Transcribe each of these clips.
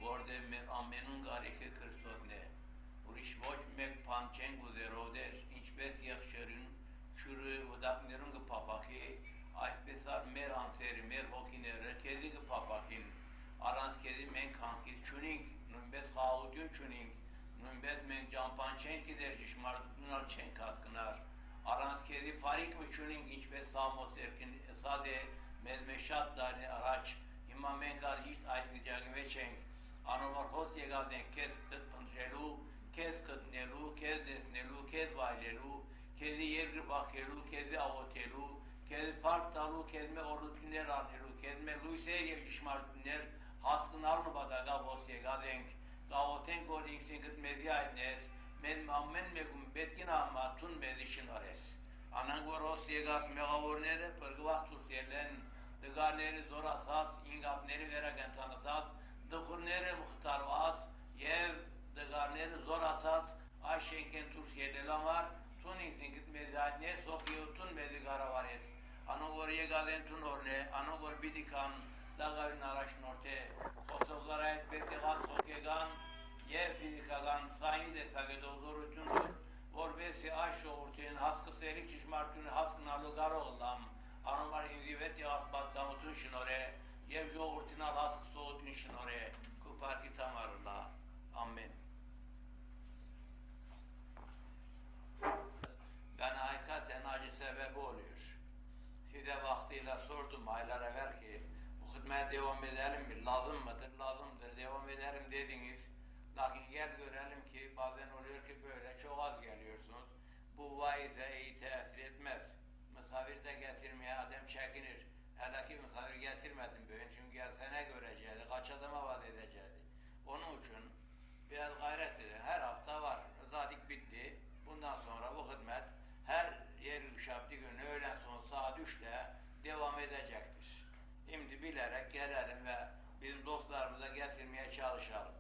որտեղ մեր ամենուն գարիքը Քրիստոսն է, ուրիշ ոչ մեկ բան չեն գուզերոդեր, ինչպես եղջերուն շուրը վդակներուն կփապախի, այսպես ար մեր անձերը, մեր հոգիները քեզի կփապախին, առանց քեզի մենք հանքից չունենք, նույնպես խաղաղություն չունենք, նույնպես մենք ճամփան չենք գիտեր, ճշմարտությունն չենք հասկնար, առանց քեզի բարիք չունենք, ինչպես Սամոս երկին ասած է, մեզ շատ տարի առաջ, հիմա մենք արժիշտ այդ վիճակի մեջ ենք, անոր հոս եկած ենք քեզ փնտրելու, քեզ գտնելու, քեզ տեսնելու, քեզ վայելելու, քեզի երկրի բախելու, քեզի աղոթելու, քեզ փառք տալու, քեզ մեր օրություններ առնելու, քեզ մեր լույսեր եւ ճշմարտություններ հասկանալու նպատակով հոս եկած ենք, աղոթենք, որ ինքսինքդ մեզի այդնես, մենք ամեն մեկում պետք է համատուն մեզի շնորհես։ Անանք որ հոս եկած մեղավորները բրգված դուրս ելեն, դգարները զորացած, ինգավները վերակենդանացած, դխուրները մխտարված եւ դգարները զորացած այս շենքեն դուրս ելել համար տուն ինքսինքդ մեզի այդնես, ողջույն մեզի կառավարես։ Անոնք որ եկած են տուն օրն է, անոնք որ պիտի կան դաղավին առաջնորդ է, խոսողները այդպես եղած հոգեգան և ֆիզիկական սայնի տեսակետով զորություն, որպեսզի այս ժողովրդին հասկացելի ճշմարտությունը հասկանալու կարող լամ, անոնք ինձի վետ եղած պատկանություն շնորհե և ժողովրդին հասկացողություն շնորհե, քո փառքի համար լա, ամեն։ Ben hakikaten acı sebep oluyor. Size vaktiyle sordum aylar evvel ki bu hizmete devam edelim mi? Lazım mıdır? Lazımdır. Devam edelim dediniz. Lakin gel görelim ki bazen oluyor ki böyle çok az geliyorsunuz. Bu vaize iyi tesir etmez. Misafir de getirmeye adam çekinir. Hele ki misafir getirmedim bugün çünkü gelsene göreceğiz. Kaç adama vaat edeceğiz. Onun için biraz gayret edin. Her hafta var. Zaten bitti. Bundan sonra bu hizmet her yer şabdi günü öğlen son saat 3'te devam edecektir. Şimdi bilerek gelelim ve bizim dostlarımıza getirmeye çalışalım.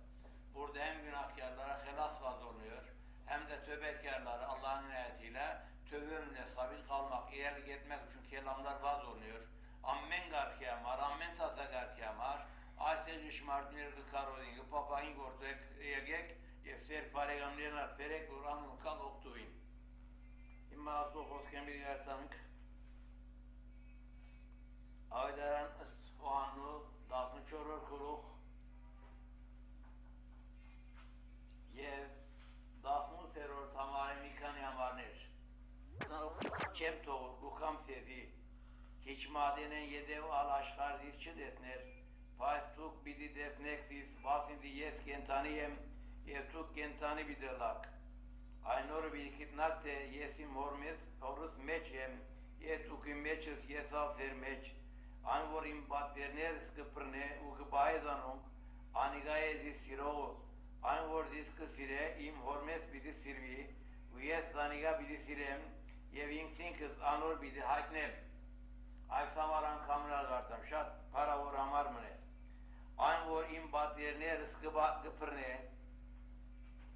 Burada hem günahkarlara helas vaaz oluyor, hem de tövbekarlara Allah'ın inayetiyle tövbe önüne sabit kalmak, iyilik etmek için kelamlar vaaz oluyor. Ammen garkiyamar, ammen tasa garkiyamar, ayse düşmartınır karodin, papayın gortek yegek, ser paregamlerine perek Kur'an'ın kal oktuğun. İmma azı hosken bir yertanık. Aydaran ısfuhanlı, dağını çorur kuruk. Yev, dağını terör tamamen yıkan yamarnır. Çem toğur, bukam sezi. Hiç madenen yedev alaşlar dizçi desner. Paistuk bidi desnek diz, basindi yes kentaniyem, yevtuk kentani bidelak. Aynor bilkitnak de yesim hormes, horus meçem, yetukim meçes yesal sermeç. Anvorim batverner skıprne, uğbayezanunk, anigaye zisiroğuz. Anvor diskı sire, im hormes bidi sirvi, uyes zaniga bidi sirem, yevin kız anor bidi haknem. Aysamaran kamral kartam, şat para vor amar mıne. Anvor im batverner skıprne,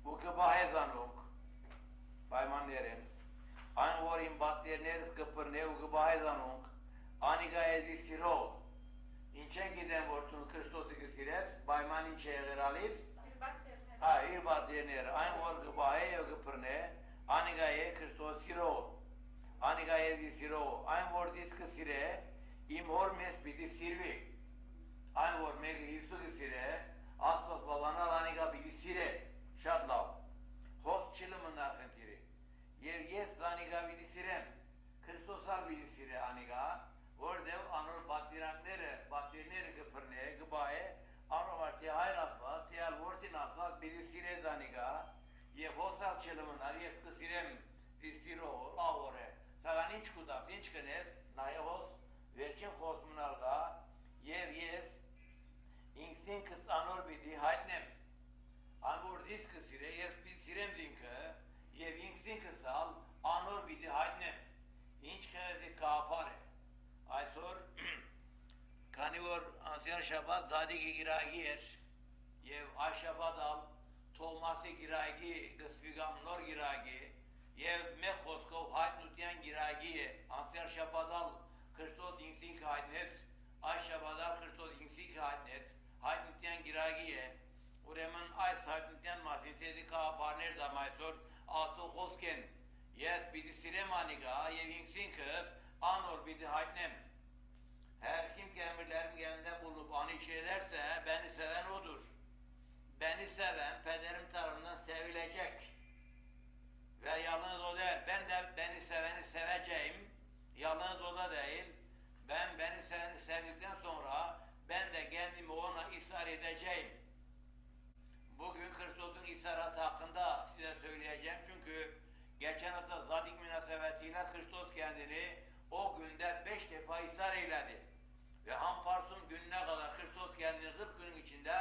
uğbayezanunk, bayman derim. Anvor im batverner skıprne, uğbayezanunk, aniga ezi siro. İnçe giden vortun Christos ikisiles, bayman inçeye geralir. Ha, irbat yerner. Anvor gıbaye gıpırne, aniga ye Christos siro. Aniga ezi siro. Anvor diskı sire, imhor mes bidi sirvi. Anvor megi hivsu sire, astos babanar aniga bidi sire. Şadlav. Host çılımın arkantiri. Yev yes aniga bidi sirem. Christosar bidi sire aniga. Ordev anor batviranere gıpırne, gıbaye, anor var tihayr asla, tihal vortin asla, bidi sire zaniga, ye hosal çılımınar, yeskı sirem distiro, avore, sagan inç kudas, inç kınes, naye hos, veçin hosmunarga, yev yes, inksin kıs anor bidi haytnem, anor diskı sire, yes bidi sirem zinke, yev inksin kısal, anor bidi haytnem, inç kınezi kapare. Այսօր քանի որ անցյալ շաբաթ Զադիկի գիրագի էր եւ այս շաբաթալ Թոմասի գիրագի գսվիգամ նոր գիրագի եւ մեկ խոսքով հայտնության գիրագի է անցյալ շաբաթալ Քրիստոս ինքսին հայտնեց այս շաբաթալ Քրիստոս ինքսին հայտնեց հայտնության գիրագի է ուրեմն այս հայտնության մասին ցեդիկաբարներ դա այսօր ատու խոսքեն ես պիտի սիրեմ անիկա եւ ինքսինքս անոր պիտի հայտնեմ her kim kendilerinin yanında bulup ani şeylerse beni seven odur. Beni seven pederim tarafından sevilecek. Ve yalnız o değil. Ben de beni seveni seveceğim. Yalnız o da değil. Ben beni seveni sevdikten sonra ben de kendimi ona ishar edeceğim. Bugün Hristosun isharatı hakkında size söyleyeceğim. Çünkü geçen hafta Zadik münasebetiyle Hristos kendini o günde 5 defa ishar eyledi. Ve Hamparsum gününe kadar Hristos kendini 40 günün içinde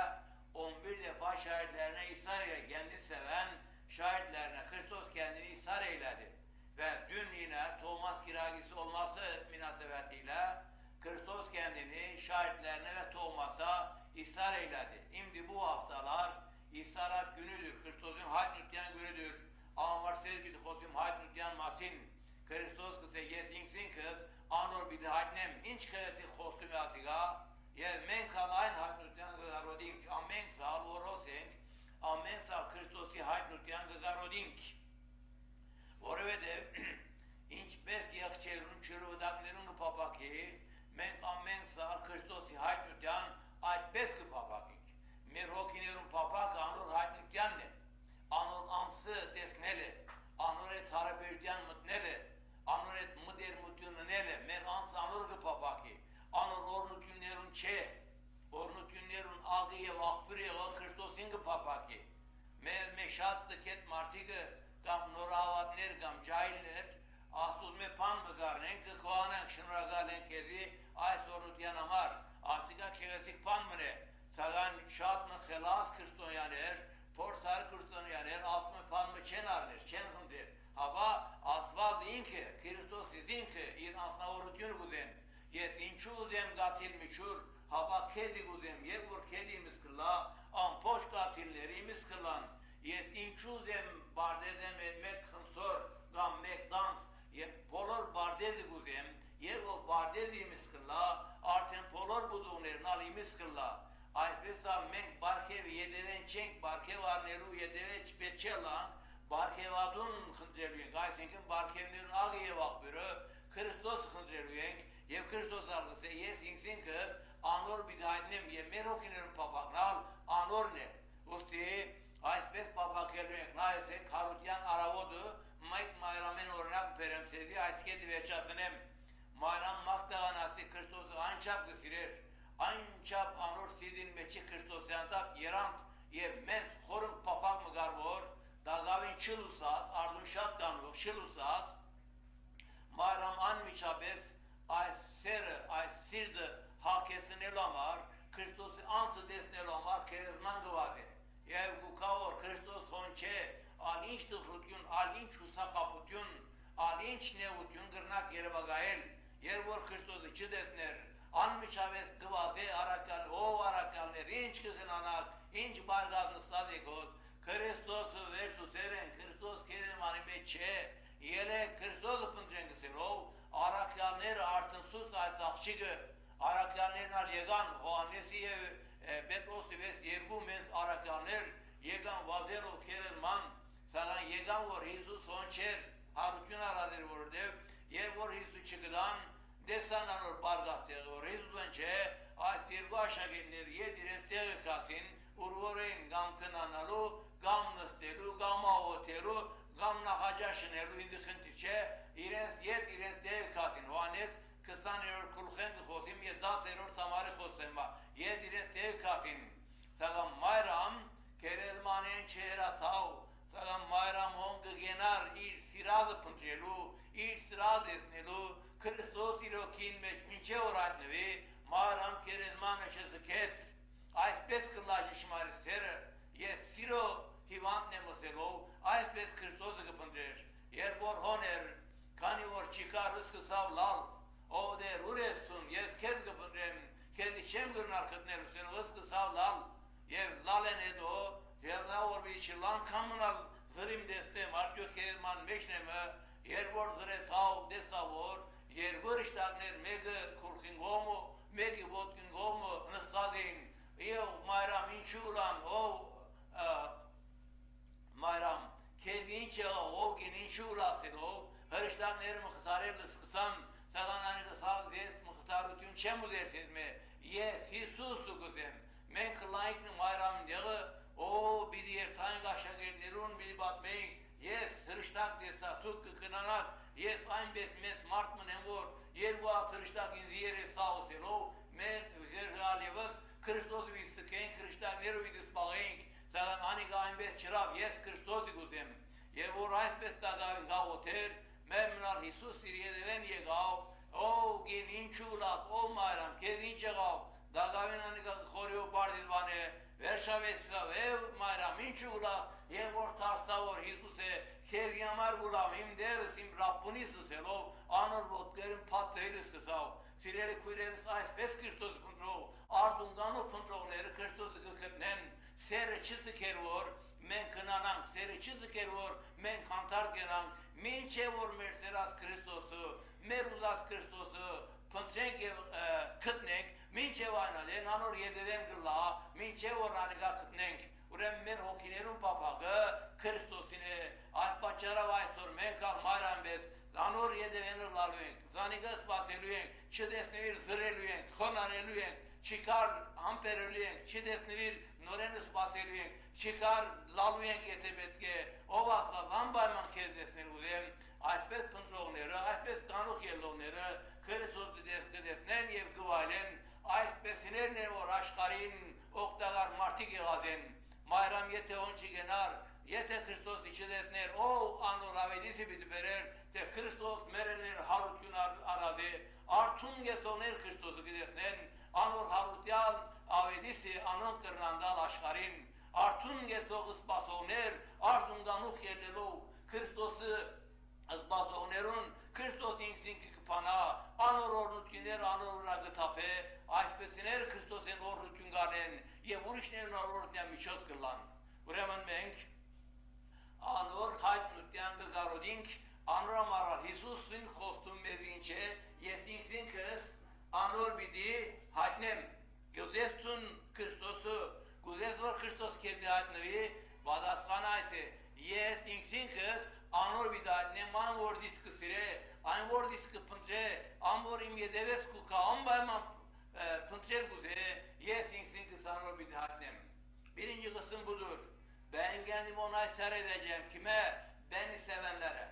11 defa şahitlerine ishar eyledi. Kendi seven şahitlerine Hristos kendini ishar eyledi. Ve dün yine Thomas kiragisi olması münasebetiyle Hristos kendini şahitlerine ve Thomas'a ishar eyledi. Şimdi bu haftalar isharat günüdür. Hristos'un hayt günüdür. Ama siz bir hosim hayt masin. Hristos kısa yesinsin kız anor bir haytnem inç kırısı hostum yasiga. Ya men kalayın hayt nütyan gıgarodink. Amen sal vorosenk. Amen sal Hristos'i hayt nütyan gıgarodink. Orada inç bes yakçelun çürüvdaklerin papaki. Men amen sal Hristos'i hayt nütyan ayt bes papaki. Merokinerun papak anor hayt nütyan ne? Anor amsı desneli. Anor et harapirtyan mutneli. Anor et mıder mutyunu nele. Men amsı anor gı papaki. Anor ornutünlerun çe. Ornutünlerun ağıya vakfiriye Hristos'in gı papaki. Men meşattık et martigı. Gam noravatner gam cahiller. Ahsuz me pan mı garnen kı kuanen şınragalen kedi. Ay sornutyan amar. Asika keresik pan mı ne? Sagan şat mı helas Hriston yaner. Porsar Hriston yaner. Alt mı pan mı çenarner. Çen hındır. Hava asval deyin ki, Hristos dedin ki, İransına orutyunu gudem. Yes inçu gudem gatil miçur. Hava kedi gudem. Ye vur kedimiz kılla. Ampoş gatillerimiz kıllan. Yes inçu gudem bardezem etmek hınsor. Gam mekdans. Ye polor bardezi gudem. Ye o bardezimiz kılla. Arten polor buduğun alimiz kılla. Ayfesa men barkev yedeven çenk barkev arnelu yedeve çipeçelan. Barkevadun hıncerlüyen, gaysenkin barkevlerin ağıya vakbürü, Hristos hıncerlüyen, ye Hristos algısı, ye sinsin kız, anor bidayinem, ye merokinerin papaknal, anor ne? Usti, ayspes papakelüyen, nayse karutyan aravodu, mayk mayramen ornak peremsezi, ayskedi veçasınem, mayram maktağanası Hristos'u ancak gısirir, ancak anor sidin meçi Hristos yantab, yerant, ye men horun papak mı garbor, Dagavin çılusas, arduşat danvuk çılusas, mayram anmiçabes, ay sirdi hakesin elamar, Hristos ansı desne elamar, kerizman gıvave. Yev gukavor, Hristos honçe, al inç tıhrutyun, al inç husa kaputyun, al inç nevutyun, gırnak yeri bagael, yer vor Hristos'u çı desner, anmiçabes gıvave arakal, o arakalner, inç kızın anak, inç bargazını sadekot, Hristos versus eren, Hristos kedim anime çe, yele Hristos pıntrengi serov, arakyaner artın sus aysakçıgı, arakyaner nar yegan, o annesi Petrosi ves yergu mes arakyaner, yegan vazero kerilman, sagan yegan vor Hisu sonçer, harutun aradır vor dev, yer vor Hisu çıkıdan, desan anor bargastya vor Hisu sonçe, aysirgu aşağı gelinir, yediresteye kasin, urvorein gamkın analu, gam nıstelu, gam avotelu, gam nahacaşınelu indi hıntiçe, irens dev kasin, vanes kısan eror kulhen khosim ye das eror tamari khosema, irens dev kasin, sagam mayram kerelmanen çehra sav, sagam mayram hong genar ir siraz puntrelu, ir siraz esnelu, Hristos ilokin minçe orat nevi, mayram kerelmanen çeziket, ayspes kıllacı şımari ser, ye siro hivant ne mıselo, ayspes Hristos'u kıpındır, yer vor honer, kani vor çıkar rızkı savlal, o der uresun, yes kez kıpındır, kez içem gırnar kıtner, sen rızkı savlal, yer lalen edo, yer da vor bir çırlan kamınal, zırim destem, artık kerman meşneme, yer vor zıre sav, desa vor, yer vor iştakner, mege kurkin gomu, mege vodkin gomu, nıskadin, Ev mayram inçulan, o Mayram, kevince o geninci ulasilo, hristiyanları muhtarıyla sıksan, salananı sağ zest muhtarı tüm çemu dersiz mi? Yes, Jesus'u kızım. Men kılayıklı mayram diye o bir diğer tane kaşagirlerun bir batmayın. Yes, hristiyan desa tut kınanak. Yes, aynı besmes mart mı ne var? Yer bu hristiyan inziyeri sağ olsun. Men üzeri halimiz Kristus bir sıkın, hristiyanları bir dispağın. Salam ani gaim bes çırav, yes Kristus kızım. Yer bu rahmet besta davin gav oter. Memnun Jesus siriye deven ye gav. O gelin çulak, o mayram, kezince gav. Dagavin anika khoreo pardilvane, vershavesa, ev mayram, inçula, yevor tarsavor Hizuse, kezyamar gulam, imderesim Rabbunis selo, anor botkerim patlaylis kısav. Sileri kuyreris ais pes Kristus kontrol, ardungano kontrolleri Kristus kıkıpnen, seri çizdi kervor, men kınanan, seri çizdi kervor, men kantar kenan, min çevor merseras Kristus'u, meruzas Kristus'u, Pantrenke kıtnek, minçe vanale, nanor yededen gırla, minçe voraniga kıtnek, urem men hokinerun papagı, Kristosine, alpaçara vaystor, men kal mayran bes, nanor yededen gırla lüyen, zanigas baselüyen, çidesnevir zırelüyen, khonarelüyen, çıkar amperelüyen, çidesnevir norenus baselüyen, çıkar lalüyen yetebetke, o vasla lambayman kezdesnir uzem, aspet pıntroğneri, aspet kanuk yelloneri, Kristus desnen yev gıvalen, aspesiner ne var aşkarin, oktagar martik gazen, mayram yete onçi genar, yete Kristus içi desner, o anur avedisi bitiverer, de Kristus mereler harut yunar arazi, artun gesoner Kristus'u gidesnen, anur harutyal avedisi anın kırnandal aşkarin, artun geso ıspasoner, ardundan uh yerlelo, Kristus'u ıspasonerun, Kristus insinki kıpana, anor ornutkinler anor ragıtape, aspesiner Kristus'en ornutkingaren, ye vuruşnerin ornutken miçöz kırlan. Uremen menk, anor hayt nutyangı garodink, anor amara Hisus'un kostum mezinçe, yesinsin kız, anor bidi, haytnem, gözestun Kristus'u, güzes var Kristus kezi haytnevi, vadaskana ise, yesinsin kız, anor bida, ne man vor diskısire, an vor diskı pıntre, an vor imye deves kuka, an bayman pıntre guze, yesinsin kız anor bida haytnem. Birinci kısım budur. Ben kendimi ona eser edeceğim. Kime? Beni sevenlere.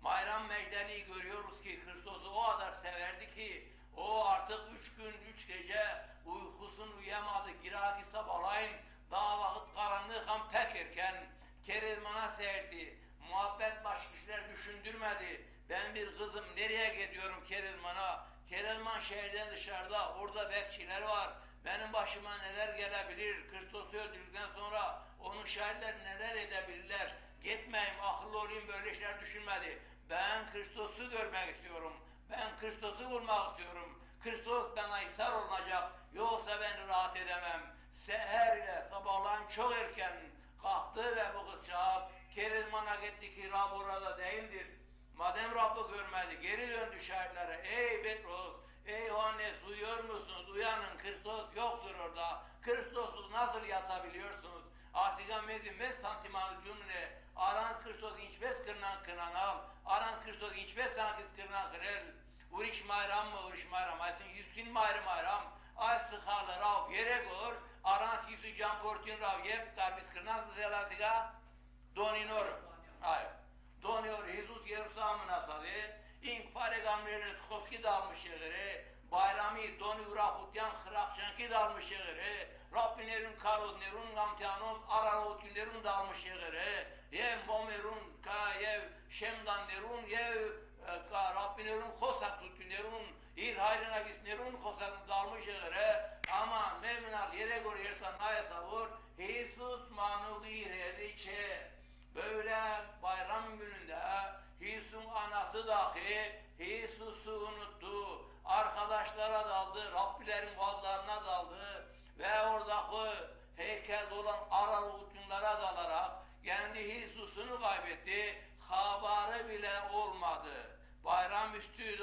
Mayram Mecdeli'yi görüyoruz ki Kristus'u o kadar severdi ki o artık 3 gün 3 gece uykusunu uyuyamadı. Giragi sabahlayın daha vakit karanlığı kan pek erken Kerizman'a serdi. Muhabbet başka işler düşündürmedi. Ben bir kızım nereye gidiyorum Kerizman'a? Kerizman şehirden dışarıda orada bekçiler var. Benim başıma neler gelebilir? Kristus'u öldürdükten sonra onun şahitler neler edebilirler? Gitmeyeyim, akıllı olayım böyle işler düşünmedi. Ben Kristus'u görmek istiyorum. Ben Kristus'u bulmak istiyorum. Kristus bana ihsar olacak. Yoksa ben rahat edemem. Seher ile sabahleyin çok erken kalktı ve bu kızcağız Kerizman'a gitti ki Rab orada değildir. Madem Rab'ı görmedi, geri döndü şahitlere. Ey Petrus, ey Yohannes duyuyor musunuz? Uyanın, Kristus yoktur orada. Kristus'uz nasıl yatabiliyorsunuz? Asigamezi mes santimanı cümle. Arans Kristus inçbes kırnan kınanal. Arans Kristus inçbes sankiz kırnan kırel. Uriş mayram mı? Uriş mayram. Aysin yüzün mayram. Ay sıkhalı rav yere gör. Arans yüzü can portin rav yep. Karbis kırnan sızelasiga. Doninor. Hayır. Doniyor Jesus Yerusalim'in asadı. İnk paregamberin tkofki dalmış yere. Bayrami doni urahutyan khırakçanki dalmış yere. Rabbinerun karodnerun gamtianun ararotünlerun dalmış yere. Yev momerun ka yev şemdanlerun yev ka Rabbinerun khosaktutunerun il hayrına gisnerun khosaktutu dalmış yere. Ama memnal yere gör yersan naya savur. Jesus manugi rediçe. Böyle bayram gününde Hisus'un anası dahi Hisus'u unuttu, arkadaşlara daldı, Rabbilerin vaazlarına daldı ve oradaki heykelde olan aralıklara dalarak kendi Hisus'unu kaybetti, haberi bile olmadı. Bayram üstü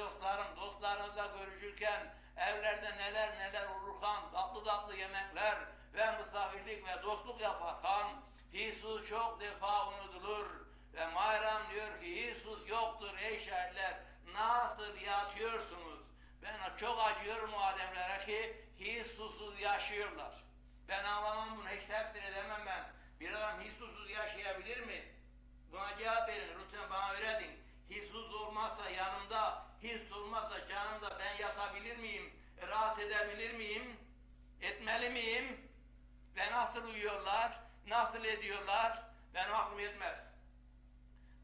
dostlarınızla görüşürken evlerde neler olurken tatlı yemekler ve misafirlik ve dostluk yaparken İsus çok defa unutulur ve Bayram diyor ki İsus yoktur ey şehirler, nasıl yatıyorsunuz? Ben çok acıyorum o adamlara ki hiç susuz yaşıyorlar. Ben anlamam bunu, hiç tefsir edemem ben. Bir adam hiç susuz yaşayabilir mi? Buna cevap verin, lütfen bana öğretin. Hiç susuz olmazsa yanımda, hiç olmazsa canımda ben yatabilir miyim? Rahat edebilir miyim? Etmeli miyim? Ve nasıl uyuyorlar? Nasıl ediyorlar? Benim aklım yetmez.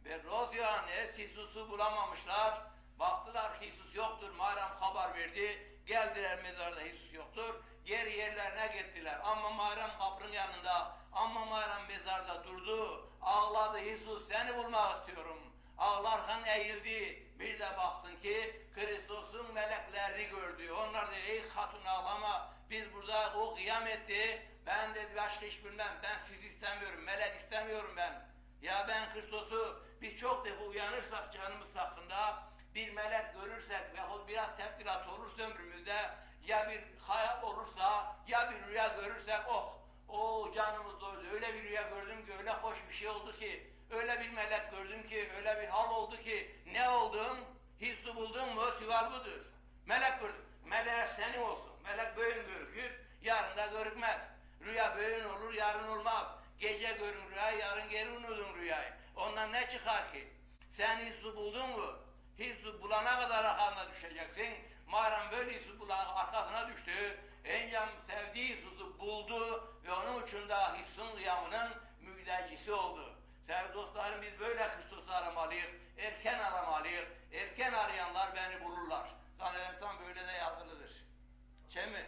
Ve Rozyan Hisus'u bulamamışlar. Baktılar ki Hisus yoktur. Muharrem haber verdi. Geldiler mezarda Hisus yoktur. Yerlerine gittiler. Ama Muharrem kapının yanında, ama Muharrem mezarda durdu. Ağladı, Hisus seni bulmak istiyorum. Ağlarken eğildi. Bir de baktın ki Kristos'un meleklerini gördü. Onlar dedi ey hatun ağlama. Biz burada o kıyam etti. Ben dedi başka iş bilmem. Ben sizi istemiyorum. Melek istemiyorum ben. Ya ben Kristos'u biz çok defa uyanırsak canımız hakkında bir melek görürsek veyahut biraz tepkilat olursa ömrümüzde ya bir hayal olursa ya bir rüya görürsek o canımız doydu. Öyle bir rüya gördüm ki öyle hoş bir şey oldu ki öyle bir melek gördüm ki öyle bir hal oldu ki ne oldun? Hissi buldun mu? Süval budur. Melek gördüm. Melek senin olsun. Melek bugün görükür, yarın da görükmez. Rüya bugün olur, yarın olmaz. Gece görün rüyayı, yarın geri unutun rüyayı. Ondan ne çıkar ki? Sen hissi buldun mu? Hissi bulana kadar arkasına düşeceksin. Muharrem böyle hissi bulan arkasına düştü. Encam sevdiği hissi buldu ve onun için de hissin kıyamının müjdecisi oldu. Sevgili dostlarım biz böyle Kristos'u aramalıyız, erken aramalıyız. Erken arayanlar beni bulurlar. Zannederim tam böyle de yazılıdır. Şey mi?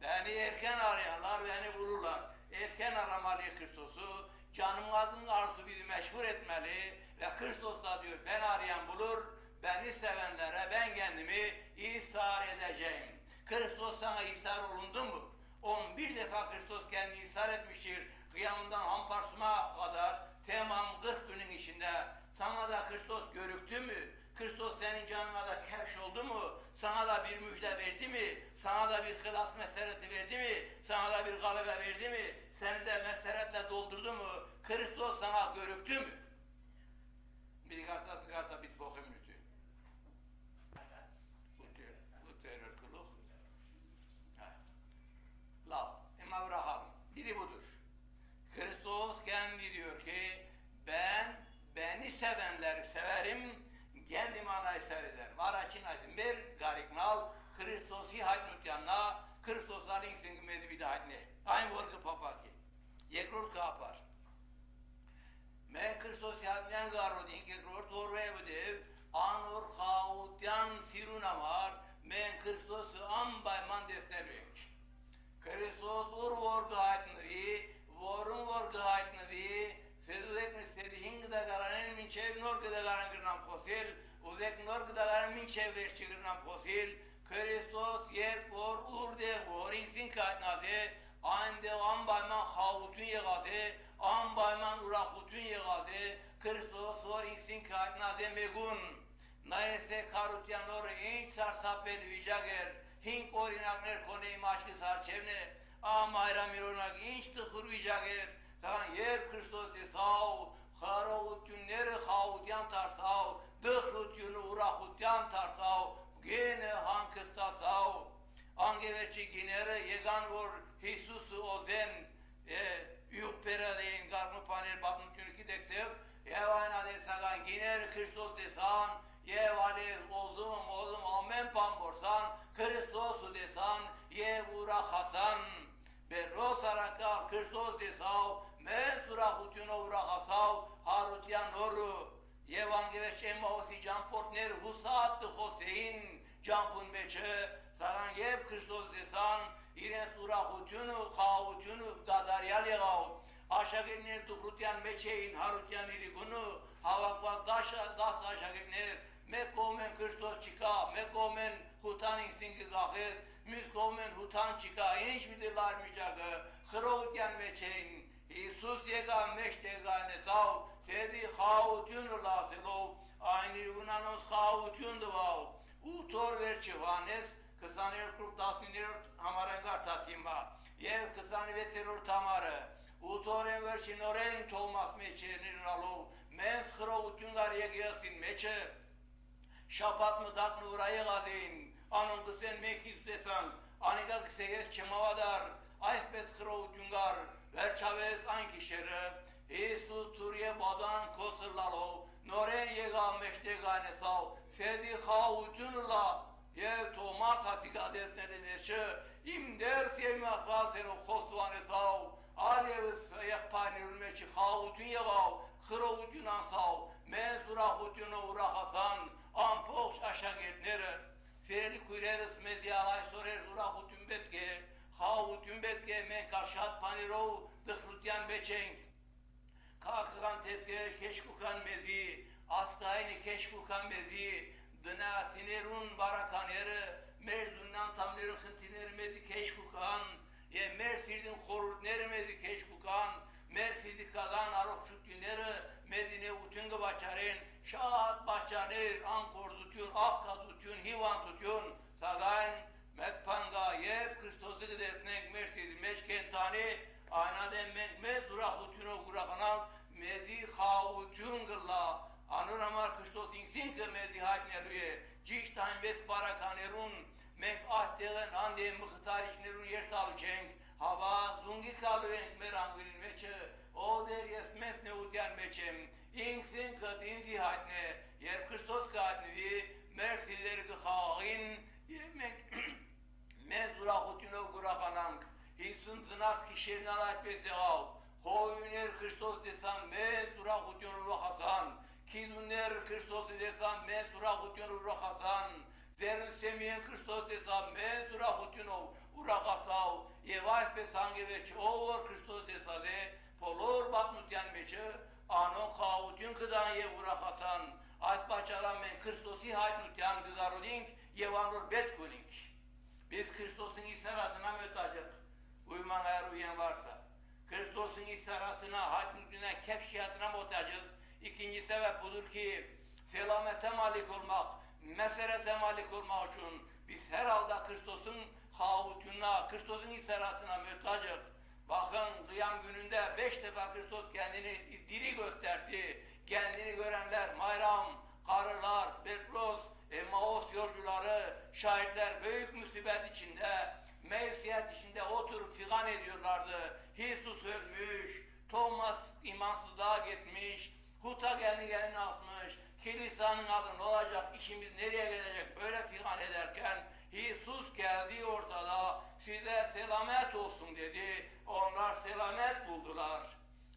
Beni erken arayanlar beni bulurlar. Erken aramalıyız Kristos'u. Canımızın arzusu bizi meşgul etmeli ve Kristos'la diyor ben arayan bulur, beni sevenlere ben kendimi ishar edeceğim. Kristos sana ishar olundu mu? 11 defa Kristos kendini ishar etmiştir. Kıyamından Hamparsum'a kadar tamam 40 günün içinde sana da Kristos görüktü mü? Kristos senin canına da kevş oldu mu? Sana da bir müjde verdi mi? Sana da bir hılas mesereti verdi mi? Sana da bir galebe verdi mi? Seni de meseretle doldurdu mu? Kristos sana görüktü mü? Bir karta sigara bit bokum lütü. Bu terör kılık. Lav. Ama bırakalım. Biri budur. Kristos kendi diyor ki beni sevenleri severim, kendimi ana eser ederim. Araçın azim bir gariknal Kristos'u haydnutyanla Kristos'ların için bir de haydne. Aynı vorku papaki. Yekrur kapar. Men Kristos haydnyan garodi yekrur torve budev anur hautyan sirunamar men Kristos'u ambayman destelünk. Kristos ur vorku haydnvi vorun vorku haydnvi Sezudek mistedi hingda garanen min çev norgda garan girnam fosil, uzek norgda garan min çev verçi girnam fosil, Kristos yer por urde vor insin kaitnaze, ande ambayman havutun yegaze, ambayman urakutun yegaze, Kristos vor insin kaitnaze megun, naese karutyan or inç sarsapel vijager, hink orinakner kone imaçlı sarçevne, amayram ironak inç tıhur vijager, Sen yer Kristos esav, haravutünleri havutyan tarsav, dıhrutyunu urakutyan tarsav, gene hankısta sav, angeverçi ginere yegan vor Jesusu ozen, yuhpereleyin garmı panel batın tünki deksev, yevayna desagan giner Kristos desan, yevale oğlum amen pamborsan, Kristosu desan, yevura hasan, Berro saraka Kristos desav, men surakutino urakasav, harutyan noru, yevangeveç emmaosi camportner husaat Hosein, campun beçe, saran yev Kristos desan, iren surakutino, kavutino, gadaryal yegav, aşagirner tukrutyan meçein, harutyan irigunu, havakva das aşagirner, mekomen Kristos çıka, mekomen hutan insingi zahir, müskomen hutan çıka, inç bidirlar mücagı, hırovutyan meçein, İsus yega meştega nesav, sedi havutun lasılov, aynı yunanos havutun dıvav, utor ver çıvanes, kısanır kurtasınır hamarengar tasimba, yev kısanı ve terör tamarı, Ուտորեն վերջինորեն Թոմաս մեջերին ալով, մենց խրովություն գար եկեղեցին մեջը, շաբաթ մտակն վրա եղած էին, անոն գսեն մեկից տեսան, անիկա գսեգես չմավադար, այսպես խրովություն գար, վերջավես այն գիշերը, Հիսուս ծուրիե բադան կոսր լալով, նորեն եղավ մեջտեղ այնեսավ, սեդի խաղություն լա, և Թոմաս հասիկադեսները ներչը, իմ դերս և իմ ասվասերով խոստուանեսավ, ալևս եղպայներուն մեջի խաղություն եղավ, խրովություն անսավ, մեզ ուրախությունով ուրախասան, ամբողջ աշակերտները, սիրելի քույրերս մեզի այսօր ուրախություն պետք է, խաղաղություն պետք է, մենք շատ բաներով դխրության մեջ ենք, քաղաքական դեպքերը քեշկուքան մեզի, աստղայինը քեշկուքան մեզի, դնասիներուն բարակաները, մեր դունանթամներուն խնդիրները մեզի քեշկուքան, և մեր սիրտին խորհուրդները մեզի քեշկուքան, մեր ֆիզիկական առողջությունները մեզի նեղություն կվաճառեն, շատ բաճարներ, անկործություն, աղքատություն, հիվանդություն, սակայն մեկ բան կա, երբ Քրիստոսը կտեսնենք մեր սիրտի մեջ կենթանի, այնադեմ մենք մեծ ուրախությունով ուրախանալ, մեզի խաղաղություն կլա, անոր համար Քրիստոս ինքնինքը մեզի հայտնելու է, ճիշտ այնպես բարականերուն, մենք այստեղն անդեմ մխտարիչներուն երթալու չենք, հավա զունգի կալու ենք մեր անգրին մեջը, ով ես մեզ նեղության մեջ եմ, ինքնինքդ ինձի հայտնե, երբ Քրիստոս կհայտնվի, մեր սիրտերը կխաղաղին, և մենք մեզ ուրախությունով կուրախանանք, 50 ծնած գիշերն այդպես եղավ, հովիներ Քրիստոս տեսան, մեզ ուրախություն ուրախասան, քիզուներ Քրիստոս տեսան, մեզ ուրախություն ուրախասան, ձերն սեմիեն Քրիստոս տեսան, մեզ ուրախությունով ուրախասավ, և այսպես հանգևեջ, ով որ Քրիստոս տեսած է, բոլոր պատմության մեջը անոն խաղաղություն կդան և ուրախասան, այս պատճառով մենք Քրիստոսի հայտնության կգարունենք և անոր պետք ունենք։ Biz Kristos'un isaratına mütacık, uymanayar uyan varsa, Kristos'un isaratına, hadmüdüne, kefşiyatına muhtacız. İkinci sebep budur ki, selamete malik olmak, meserete malik olmak için biz herhalde Kristos'un havutuna, Kristos'un isaratına mütacık. Bakın kıyam gününde 5 defa Kristos kendini diri gösterdi. Kendini görenler, Mayram, karılar, Petros, Emmaus yolcuları, şahitler büyük musibet içinde, mevsiyet içinde oturup figan ediyorlardı. Hisus ölmüş, Thomas imansızlığa gitmiş, Huta gelini asmış, kilisanın adı ne olacak, işimiz nereye gelecek böyle figan ederken Hisus geldi ortada, size selamet olsun dedi. Onlar selamet buldular.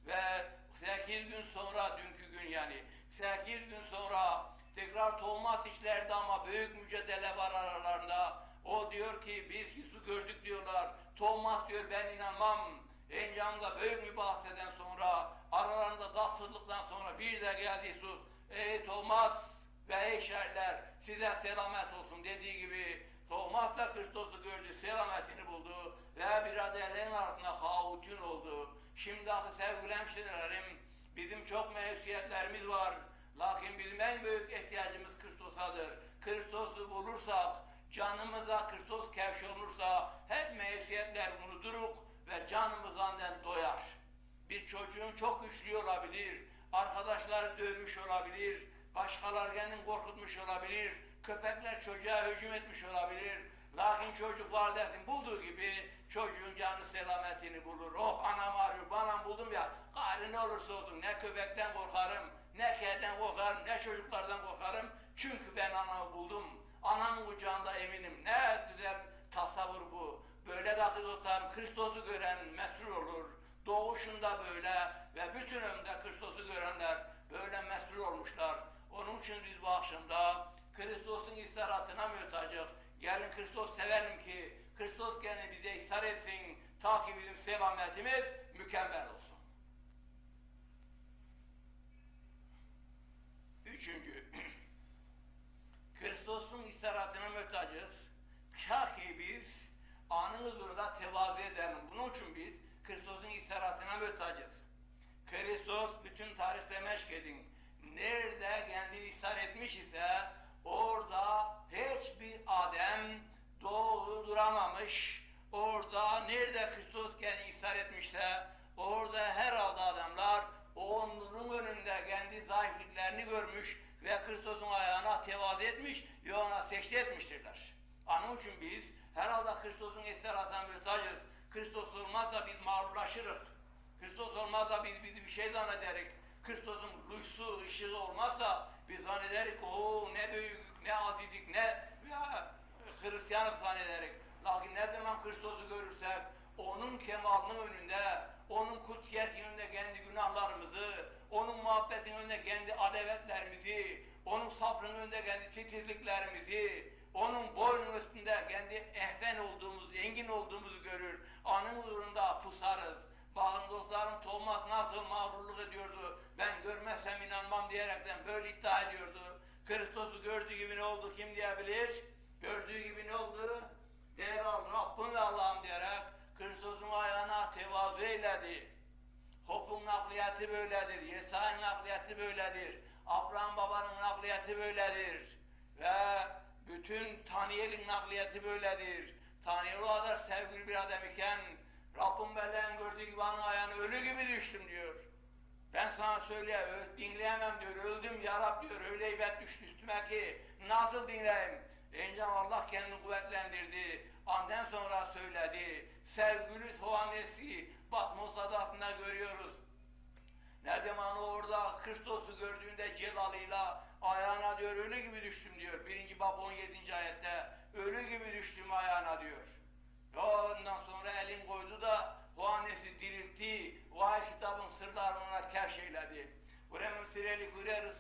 Ve 8 gün sonra, dünkü gün yani, 8 gün sonra tekrar Thomas işlerdi ama büyük mücadele var aralarında. O diyor ki biz Yusuf'u gördük diyorlar. Thomas diyor ben inanmam. Encamda büyük mübahiseden sonra, aralarında tatsızlıktan sonra bir de geldi Yusuf. Ey Thomas ve ey şahitler size selamet olsun dediği gibi Thomas da Kristos'u gördü, selametini buldu ve biraderlerin arasında havutun oldu. Şimdi sevgili hemşehrilerim, bizim çok mevsiyetlerimiz var. Lakin bizim en büyük ihtiyacımız Kristos'adır. Kristos'u bulursak, canımıza Kristos kevş olursa hep mevsiyetler unuturuk ve canımız anden doyar. Bir çocuğun çok güçlü olabilir, arkadaşları dövmüş olabilir, başkaları kendini korkutmuş olabilir, köpekler çocuğa hücum etmiş olabilir. Lakin çocuk validesini bulduğu gibi çocuğun canı selametini bulur. Oh anam arıyor, anam buldum ya, gayrı ne olursa olsun ne köpekten korkarım, ne kediden korkarım, ne çocuklardan korkarım. Çünkü ben anamı buldum. Anamın kucağında eminim. Ne güzel tasavvur bu. Böyle dakika dostlarım, Kristos'u gören mesrur olur. Doğuşunda böyle ve bütün ömründe Kristos'u görenler böyle mesrur olmuşlar. Onun için biz bu akşamda Kristos'un isaratına mühtacız. Gelin Kristos severim ki Kristos gene bize ihsar etsin. Ta ki bizim selametimiz mükemmel olsun. Üçüncü, Kristos'un isaratına mühtacız. Şaki biz anın huzurunda tevazu edelim. Bunun için biz Kristos'un isaratına mühtacız. Kristos bütün tarihte meşk edin. Nerede kendini ishar etmiş ise orada hiçbir adem doğru duramamış. Orada nerede Kristos kendini ishar etmişse orada mağrurlaşırız. Kristos olmazsa biz bir şey zannederiz. Kristos'un lüksü, ışığı olmazsa biz zannederiz ki o ne büyüklük, ne azizlik, ne Hristiyanlık zannederiz. Lakin ne zaman Kristos'u görürsek, onun kemalının önünde, onun kutsiyet önünde kendi günahlarımızı, onun muhabbetin önünde kendi adavetlerimizi, onun sabrının önünde kendi titizliklerimizi, onun boynunun üstünde kendi ehven olduğumuzu, engin olduğumuzu görür. Anın uğrunda pusarız. Bakın dostlarım Thomas nasıl mağrurluk ediyordu, ben görmezsem inanmam diyerekten böyle iddia ediyordu. Kristos'u gördüğü gibi ne oldu kim diyebilir? Gördüğü gibi ne oldu? Devral Rabbim ve Allah'ım diyerek Kristos'un ayağına tevazu eyledi. Hop'un nakliyatı böyledir, Yesa'nın nakliyatı böyledir, Abraham babanın nakliyatı böyledir ve bütün Taniyel'in nakliyatı böyledir. Taniyel o kadar sevgili bir adam iken Rabbim benden gördüğü gibi onun ayağına ölü gibi düştüm diyor. Ben sana dinleyemem diyor, öldüm ya Rab diyor, öyle heybet düştü üstüme ki nasıl dinleyeyim? Önce Allah kendini kuvvetlendirdi, ondan sonra söyledi. Sevgili Soğanesi, Batmos adasında görüyoruz. Ne zaman orada Kristos'u gördüğünde celalıyla ayağına diyor, ölü gibi düştüm diyor. 1. bab 17. ayette, ölü gibi düştüm ayağına diyor. Ondan sonra elin koydu da Soğanesi diriltti, vahiy kitabın sırlarını ona keşf eyledi. Vremen sireli kureriz,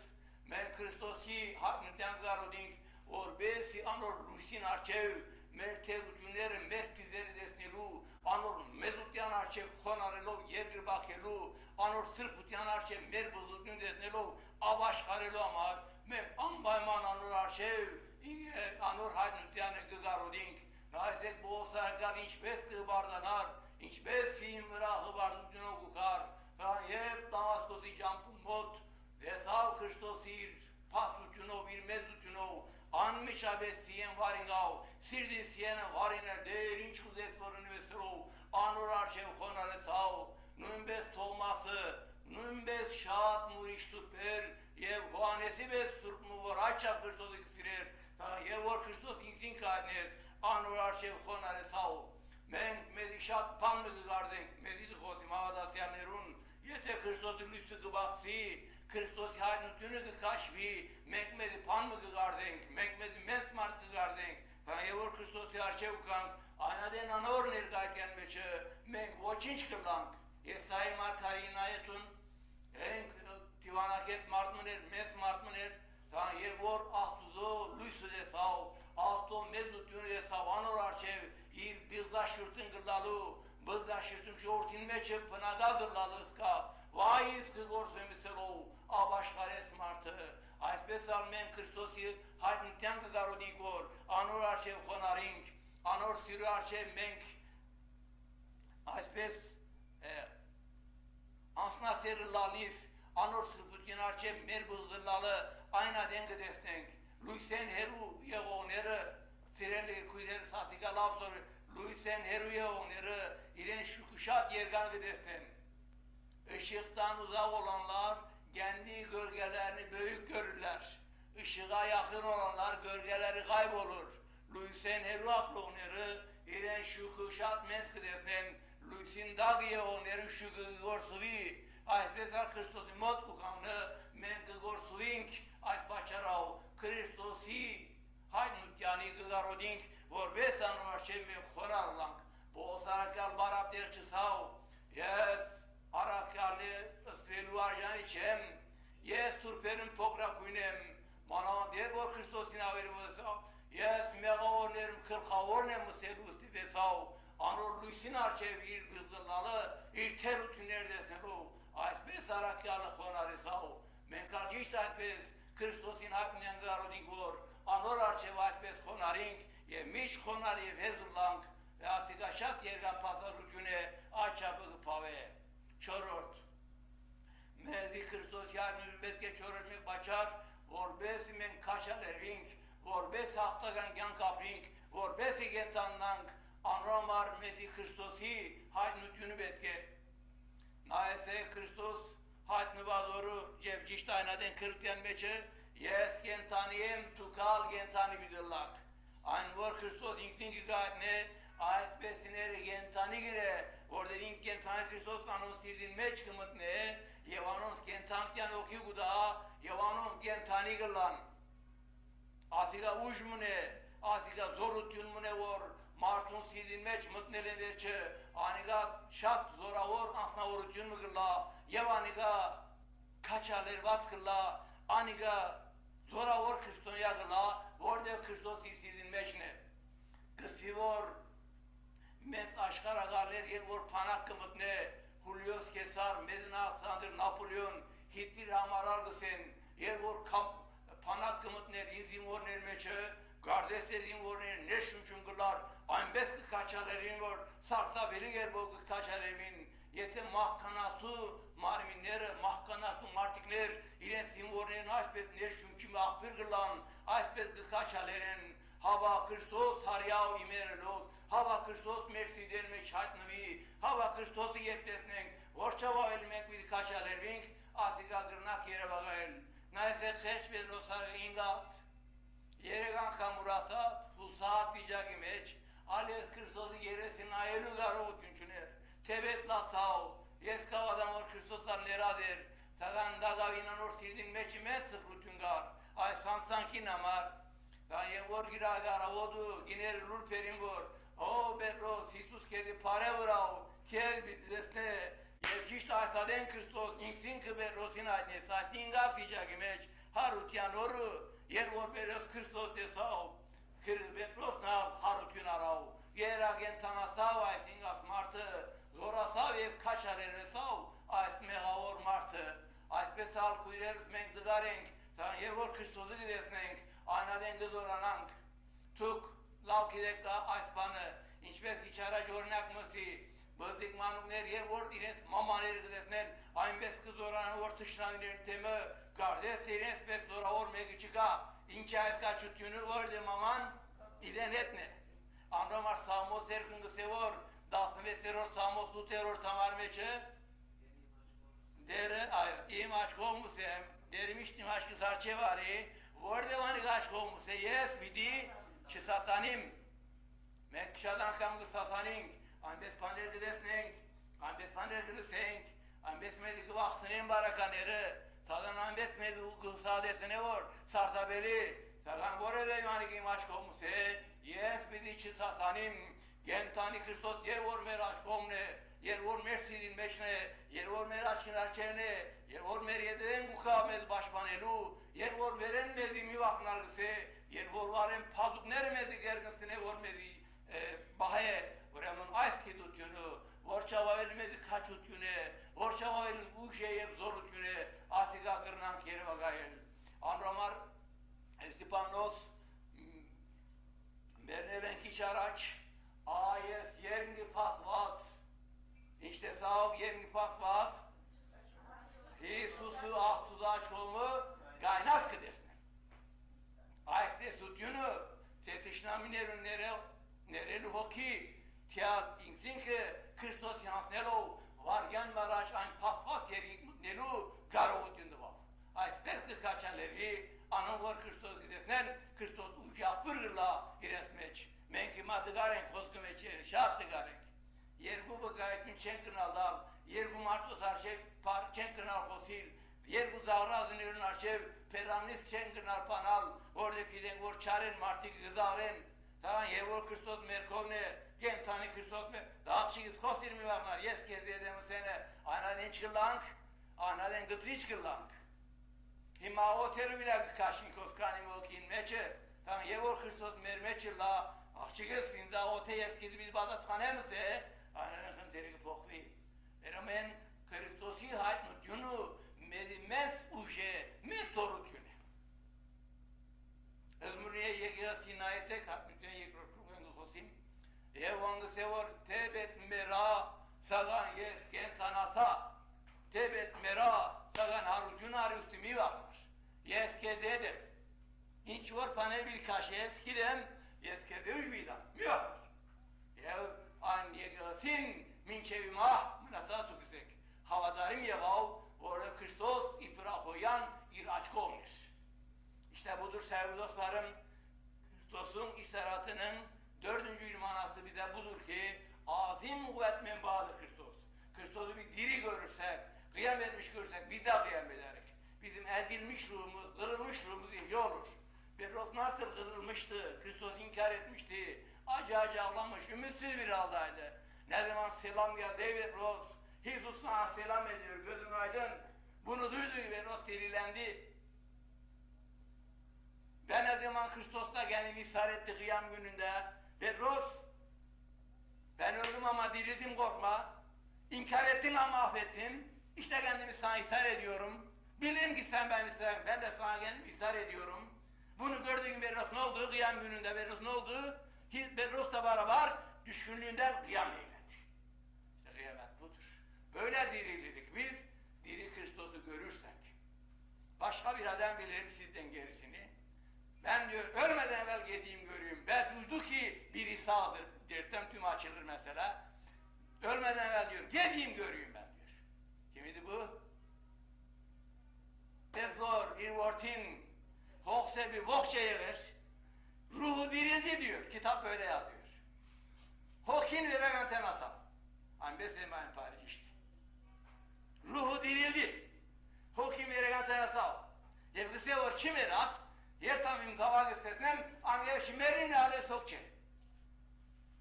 men Kristosi hakniten garodink, orbesi anor lusin arçev, mertev günleri mertizleri desnelu, anor mezutyan arçev konarelo yergir bakelu, anor sırputyan arçev merbuzutun desnelu, abaşkarelo amar, men ambayman anor arçev, anor haydnutyan garodink, naizet bu olsa kadar inç bes kıbardanar, inç bes siyim vırahı bardutun okukar, yep damaskosi campun mot, vesav Kristosir, paslutuno bir mezutuno, anmış abesiyen varingav, sirdi siyene variner derinç kuzet sorunu vesero, anur arşev konare sav, nümbes tolması, nümbes şahat muriş tutper, yev huanesi bes turpmu var açak Kristos'u sirer, yev var Kristos insin kainez, anur arşev konare sav, men medişat panmı gıgarden, mezidi khosim havadasyanlerun, yete Kristos'u lüsü gıbaksi, Kristos haynutunu kaşvi, mekmedi pan mı gıgardenk, mekmedi mesmar gıgardenk, yevor Kristos yarçevkan, anaden anor nergayken beçe, mek voçinç kılank, Yesai markarin ayetun, tivanaket martmıner, mes martmıner, yevor ahtuzo lüsü de sav, ahto mezutunu de sav, anor arçev, ir bizdaşırtın gırlalı, bizdaşırtın şortin meçe pınada gırlalı ıska, vaiz kıgor sömüselov, abaşkares martı, aspesal men Kristosi haydniten kıgarodikor, anor arşev konarink, anor sürü arşev menk, aspes ansna serillalis, anor sırputkin arşev merbızırlalı, ayna dengi destek, Luisen heru yeğoneri, sireli kuyleri sasika laf soru, Luisen heru yeğoneri, ilen şüküşat yergan destek. Işıktan uzak olanlar kendi gölgelerini büyük görürler. Işığa yakın olanlar gölgeleri kaybolur. Luisen heru akloneri, ilen şüküşat meskidesnen, Luisin dagiye oneri şükü gorsuvi, Aspesar Kristos'u mod kukanlı, men gorsuvink, aspaçarav, Kristosi, haynut yani gıgarodink, vorbesan varşev ve konarlank, bu sarakal barab derçi sav, yes, Arakyali ısvelu arjan içem, yes turperim pokra kuynem, bana dergor Kristos'in averi vasa, yes megavornerim kırkavornem muselu ustife sav, anor lüsin arçev ir gızıllalı, ir terutu neredesin o, aspes Arakyalı konarı sav, men karciş aspes Kristos'in hakinen garodikor, anor arçev aspes konarink, ye miş konar ye vezullank, ve asikaşat yergan pasar rüküne açabığı pave. Çorort. Mezi Kristos yarın ülbetke çorotmek başar, vorbesi men kaşale ring, vorbesi haktagan gen kapring, vorbesi gentanlank, anromar mezi Kristosi, haydnut yünübetke. Naese Kristos, haydnı vazoru, cevciştaynaden kırıtyan meçe, yes gentaniyem tukal gentani bidillak. Aynı var Kristos insin ki gayet ne, ayet besineri gentani gire, որտեղ կենթանի Քրիստոս անոնց սիրտին մեջ կմտնե եւ անոնց կենթանքյան օքի գուտա եւ անոնց կենթանի գլան ասիգա ուժ մնե ասիգա զորություն մնե որ մարդուն սիրտին մեջ մտնել են վերջը անիգա շատ զորավոր անձնավորություն մգլա եւ անիգա քաչալերված կլա անիգա զորավոր քրիստոնյա գլա որտեղ Քրիստոսի սիրտին մեջն է կսի որ մեծ աշխարհագարներ եւ որ փանակ կմտնե Հուլիոս Կեսար Մեդինացանդր Նապոլեոն Հիտլեր համարալ գսեն եւ որ փանակ կմտներ ինձ զինվորներ մեջը գարդեսեր զինվորներ ներշնչում գլար այնպես կքաչալերին որ սարսափելի երբով կքաչալերին եթե մահկանացու մարմինները մահկանացու մարտիկներ իրենց զինվորներն այսպես ներշնչում աղբյուր գլան այսպես կքաչալերեն հավա Քրիստոս հարյավ իմերելով հավա Քրիստոս մեր սիրտեր մեջ հայտնվի հավա Քրիստոսը երբ տեսնենք որ չավայել մենք մի քաչալերվենք ասիկա գրնակ երևակայել նայեք խեչ Պետրոսարը ինգած երեք անգամ ուրացած հուսած վիճակի մեջ ալես Քրիստոսի երեսին նայելու կարողություն չուներ թեպետ լացավ ես կավադամ որ Քրիստոսը ներած էր սակայն դագավինանոր սիրտին մեջ մեծ ծխրություն կար այս հանցանքին համար եւ որ գիրագարավոդու գիներ լուրփերին որ ո Պետրոս Հիսուս քեզի փարե վրավ քեր բիդեսնե եւ ճիշտ այսադեն Քրիստոս ինքին Պետրոսին այդնես այսինքն վիճակի մեջ հարության օրը երբ որ Պետրոս Քրիստոս տեսավ Պետրոսն հարություն արավ երագենտանասավ այսինքն մարդը զորասավ եւ քաչարերեսավ այս մեղավոր մարդը այսպես ալ քույրերս մենք դգարենք երբ որ Քրիստոսը տեսնենք անադեն գզորանանք թուք լավ գիտեք այս բանը ինչպես իչարաջ օրինակ մսի բզդիկ մանուկներ երբ որ իրենց մամաները կտեսնեն այնպես կզորանան որ թշնամիներն թեմը գարդես իրենց պես զորավոր մեկը չկա ինչ է այս կաչությունը որ դե մաման իրեն հետն է անրոմար Սամոս երկուն գսե որ 16-րդ Սամոս 8-րդ համար մեջը դերը իմ աչքով մուսեմ դերը միշտ իմ աչքս արջև արի որտեղ անիգ աչքով մուսե ես պիտի չսասանիմ մենք շատ անգամ կսասանենք այնպես բաներ կտեսնենք այնպես բաներ կլսենք այնպես մեզ կվախցնեն բարակաները սակայն այնպես մեզ կհուսադեսնե որ սարսափելի սակայն որևէ անիգ իմ աչքով մուսե ես պիտի չսասանիմ կենթանի Քրիստոս երբ որ մեր աչքովն է երբ որ մեր սիրին մեջն է երբ որ մեր աչքին արջերն է երբ որ մեր ետևեն գուխա մեզ պաշտպանելու երբ որ վերեն մեզի մի վախնալ գսե երբ որ վարեն փազուկները մեզի գերգնցնե որ մեզի բահե ուրեմն այս գիտությունը որ չավայել մեզի քաչություն է որ չավայել ուժ է եւ զորություն է ասիկա կրնանք երևակայել անրոմար Ստիպանոս մերներ են քիչ առաջ այս երկի փածված ինչ տեսավ երկի փածված Հիսուսը Աստծո աչքովը գայնած կտեսնեն այս տեսությունը թե թշնամիներն ներելու հոգի թե ինքնինքը Քրիստոսի հանձնելով վարգյան մարաջ այն փածված երկի մտնելու կարողություն տվավ այսպես կքաչալերի անոնք որ Քրիստոս կտեսնեն Քրիստոս ուժապուր գլա իրենց մեջ մենք հիմա դգար ենք խոսքի մեջ շատ դգար ենք երկու վկայություն չեն կնալ դալ երկու մարդոս արժև չեն կնալ խոսիլ երկու զաղրազներն արժև պերանից չեն կնալ պանալ որտեղ գիտենք որ չարեն մարդիկ գզարեն եւ որ Քրիստոս մեր կողմն է կենթանի Քրիստոս մեր դաղչիկից խոսիր մի վաղնար ես քեզ ետեմ սենը անադեն չգլանք անադեն գտրիչ գլանք հիմա օթերը վրա կքաշին խոսքանի մոքին մեջը եւ որ Քրիստոս մեր մեջը լա աղջիկս ինձ օթե ես քեզ մի պատասխանեմ թե անեն խնդիրը կփոխվի երամեն Քրիստոսի հայտնությունը մեծ ուժ է մեծ զորություն է Ezmuriye yekiyasi nayetsek hapmiten yekrokrugen gıhosim Evangıse var tebet mera sagan yes kentanata tebet mera sagan harucun arustimi vaklar yes ke dedim hiç var pane bir kaşı eskiden yes ke deüş bidam mi vaklar Ev an yekiyasin min çevimah münasatu kısek havadarim yevav orada Kristos ifrahoyan iraç olmuş İşte budur sevgili dostlarım, Kristos'un isaratının 4. manası bir de budur ki azim kuvvet menbaıdır Kristus. Kristus'u bir diri görürsek, kıyam etmiş görürsek bir daha kıyam ederek. Bizim edilmiş ruhumuz, kırılmış ruhumuz iyi olur. Petros nasıl kırılmıştı, Kristus inkar etmişti, acı ağlamış, ümitsiz bir haldaydı. Ne zaman selam geldi, Petros, Jesus sana selam ediyor, gözün aydın. Bunu duyduğu gibi Petros dirilendi. Ben ne zaman Kristus'ta kendimi ishar etti kıyam gününde, Petros, ben öldüm ama dirildim korkma, inkar ettin ama affettim, işte kendimi sana ishar ediyorum. Bilin ki sen beni istersin, ben de sana kendimi ishar ediyorum. Bunu gördüğün Petros ne oldu? Kıyam gününde Petros ne oldu? Petros'la beraber düşkünlüğünden kıyam eyledi. İşte kıyamet budur. Böyle dirildik biz, diri Kristus'u görürsek. Başka bir adam bilirim sizden gerisini. Ben diyor, ölmeden evvel gideyim göreyim. Ben duydu ki biri sağdır, dersem tüm açılır mesela. Ölmeden evvel diyor, gideyim göreyim ben diyor. Kimidi bu? Tezgor, irvortin, hoksebi, vokçayıgır. Ruhu dirildi diyor, kitap böyle yazıyor. Hokin ve regante nasal. Ambese main Paris işte. Ruhu dirildi. Hokin ve regante nasal. Yevgise var çimerat, yer tamim kavak istesnem, angev şimerin ale sokçe.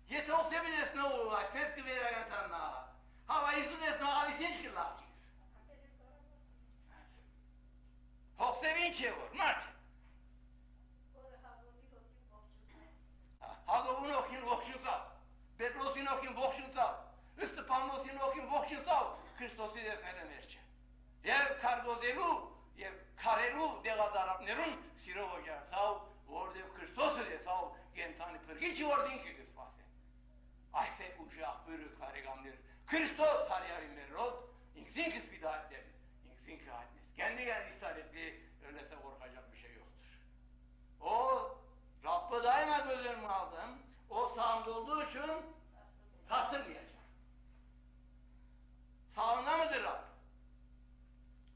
Yet hoksebi desne uğraş, feski ve regante na. Hava isu desne alisinç kırlakçıyız. Hoksebin çevur, mart. Hagovun okin vokşunsal, Petrosin okin vokşunsal, Istipanos'in okin vokşunsal, Kristos'u desmeden merçe. Yev kargozelu, yev karelu degadar nerun siro hoca sav, ordev Kristos'u de sav, gentani pırgiçi ordin ki kısmase. Ayse ucak bürü karigamdir, Kristos hariyavim merrod, inksin kıs bidat der, inksin ki hadnes. Kendi isaretli, öylese korkacak bir şey yoktur. O Rabb'ı daima göz önüme aldım. O sağımda olduğu için sarsılmayacak. Sağında mıdır Rabb?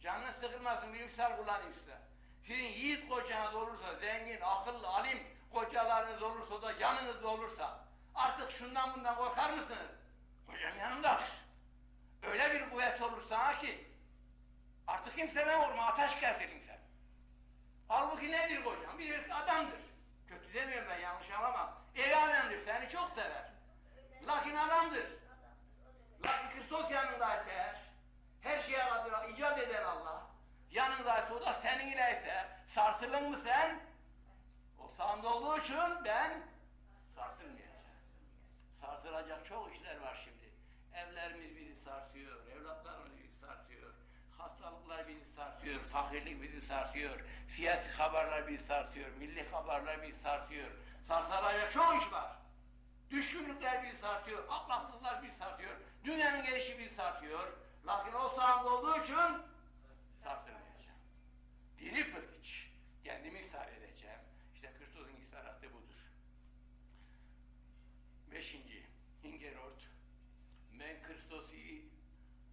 Canınız sıkılmasın, bir misal kullanayım size. Sizin yiğit kocanız olursa, zengin, akıllı, alim kocalarınız olursa da yanınızda olursa artık şundan bundan korkar mısınız? Kocam yanımdadır. Öyle bir kuvvet olur sana ki artık kimseden korkma, ateş kesilin sen. Halbuki nedir kocam? Bir adamdır. Kötü demiyorum ben, yanlış anlama. El alemdir, seni çok sever. Lakin adamdır. Lakin Kristus yanındaysa eğer, her şeye kadar icat eden Allah, yanındaysa o da seninleyse, sarsılın mı sen? O sağında olduğu için ben sarsılmayacağım. Sarsılacak çok işler var şimdi. Evlerimiz bizi sarsıyor, evlatlarımız bizi sarsıyor, hastalıklar bizi sarsıyor, fakirlik bizi sarsıyor, siyasi haberler bizi sarsıyor, milli haberler bizi sarsıyor. Sarsılacak çok iş var. Düşkünlükler bizi sarsıyor, ahlaksızlar bizi sarsıyor, dünyanın gelişi bizi sarsıyor. Lakin o sağımda olduğu için sarsılmayacağım. Dini pırgıç, kendimi ishar edeceğim. İşte Kristus'un isharatı budur. 5. Hingerort. Men Kristos'i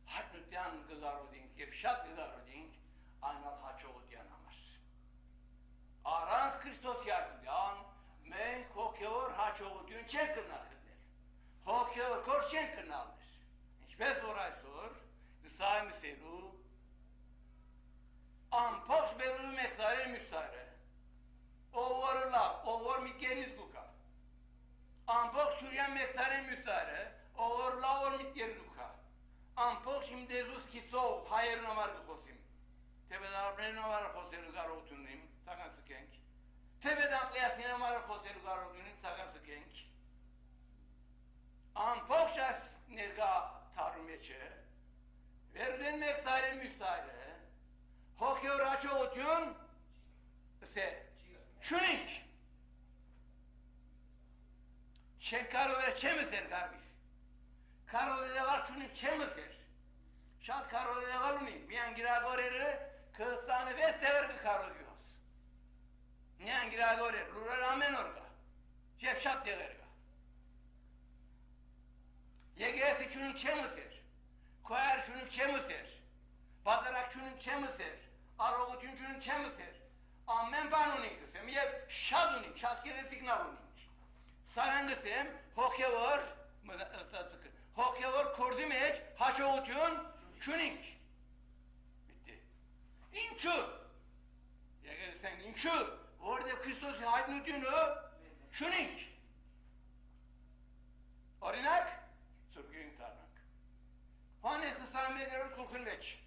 hatnutyan gıgaroding, gefşat gıgaroding, aynal haçoğutyan amar. Arans Kristos yargıdan, men hokeor haçoğutyan çen kırnakıdır. Hokeor kor çen kırnaldır. Hiçbir zoray sor, gısay miselu, ampoks beru mesare müsare. O varılar, o var mikeniz guka. Ampoks suryan mesare müsare. Or laor mit yerduka. Ampox im dezus kitso hayır namar kosim. Tebedar ne namar koser garotunim sagan sıkenk. Tebedar kıyas ne namar koser garotunim sagan sıkenk. Ampox as nerga tarumeçe. Verden meksare müsaade. Hokyor açı otun se çuink. Şenkar ve çemiser garbis. Karolede var şunun çemizir. Şart karolede kalmayın. Miyan giragoreri kısanı vestever ki karoluyuz. Miyan giragoreri rural amen orga. Cefşat degerga. Yegesi şunun çemizir. Koyar şunun çemizir. Badarak şunun çemizir. Aroğutun şunun çemizir. Amen banonin kısım. Ye şadunin. Şat kere signalonin. Saran kısım. Hoke var. Hokyalar kurdum hiç, haçoğutun, şunink. Bitti. İnçu. Ya sen inçu. Orada Kristos haydnutunu, şunink. Orinak, sürgün tarnak. Hanesi sammeleri kulkınleç.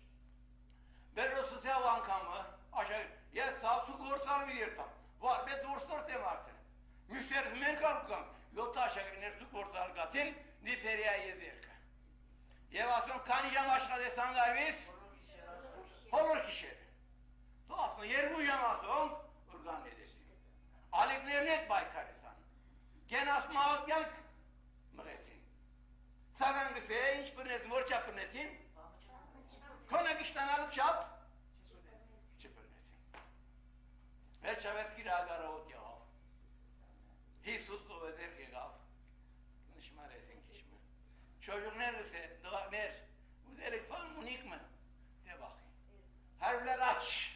Berosu sevan kamı, aşağı, ya sağ korsar bir yertam. Var be doğrusu temartı. Müşterimen kalkam. Yolta aşağı iner su korsar kasın, niferiya yezirka. Yevasyon kanıcam aşağı desan garviz, olur kişi. Doğasın yer bu yamasın, urgan edesin. Alikler net baykarısan. Gene asmağı gelk, mıresin. Sarangısı, hiç pırnesin, orça pırnesin. Konak işten alıp çap, çıpırnesin. Her çaves kiragara ot yav. Hisus o özer ki gav. Nişma resin kişme. Çocuk neredeyse, dua ner. Bu delik falan unik mi? De bakayım. Harfler aç.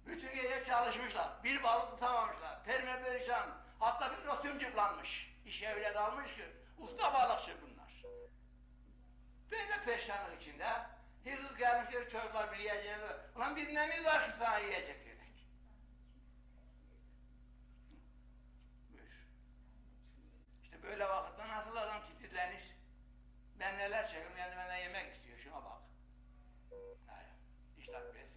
Bütün gece çalışmışlar. Bir balık tutamamışlar. Perme perişan. Hatta bir notum cıplanmış. İş evle dalmış ki. Usta balıkçı bunlar. Böyle perişanlık içinde. Hisus gelmişler çocuklar bir yiyeceğini. Ulan biz nemiz var ki sana yiyecek dedik. İşte böyle vakitte nasıl adam titizlenir? Ben neler çekiyorum, yani benden yemek istiyor, şuna bak. Hayır, işler bez.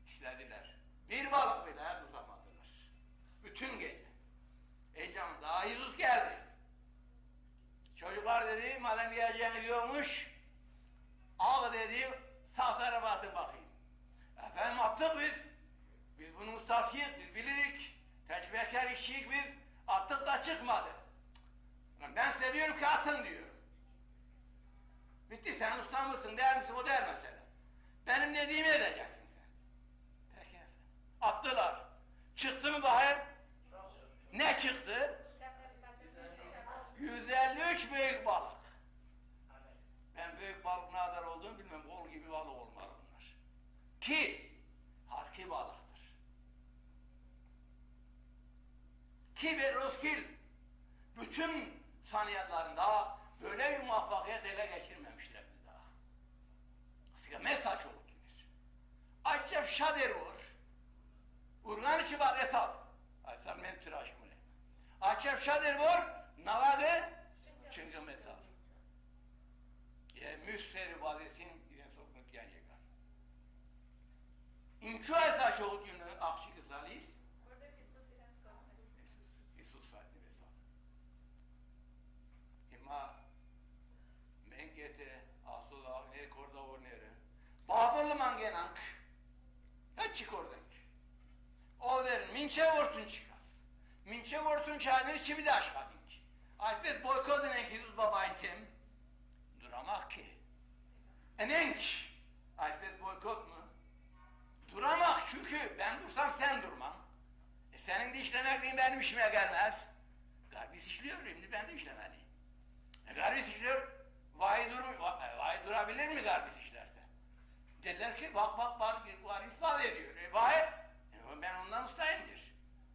İşlediler. Bir balık bile tutamadılar. Bütün gece. Canım daha Hisus geldi. Çocuklar dedi, madem yiyeceğini yiyormuş, al dedi, sağ tarafa atın bakayım. Efendim attık biz. Biz bunun ustasıyız, biz bilirik. Teçbeker işçiyik biz. Attık da çıkmadı. Ben size diyorum ki atın diyorum. Bitti, sen ustan mısın, der misin, o der mesela. Benim dediğimi edeceksin sen. Peki efendim. Attılar. Çıktı mı bahar? Ne çıktı? 153 büyük balık. Ben büyük balık ne kadar olduğunu bilmem, kol gibi balık olmalı bunlar. Ki, harki balıktır. Ki ve roskil, bütün saniyatlarında böyle bir muvaffakiyet ele geçirmemişlerdi daha. Aslında mesaj oldu. Acep şader var. Urgan içi var esad. Esad men tıraşımı ne? Acep şader var, navadı, çünkü mesaj. Müsteri vazesin, giden sokmak gelecekler. İnçu esas olduğunu akçı kısalıyız. Hisus saatini mesaj. İma menkete, asula, ne korda o nere. Babırlı mangenank. Hiç oradan. O der, minçe ortun çıkas. Minçe ortun çağırır, içi bir de aşkadın ki. Ayfet boykodun Hisus babayın tem. Duramak ki. Enenk. Ayfet boykot mu? Duramak çünkü ben dursam sen durman. Senin de işlemekliğin benim işime gelmez. Garbis işliyor, şimdi ben de işlemeliyim. Garbis işliyor, vay durabilir mi garbis işlerse? Dediler ki bak var ifade ediyor. Vay, ben ondan ustayımdır.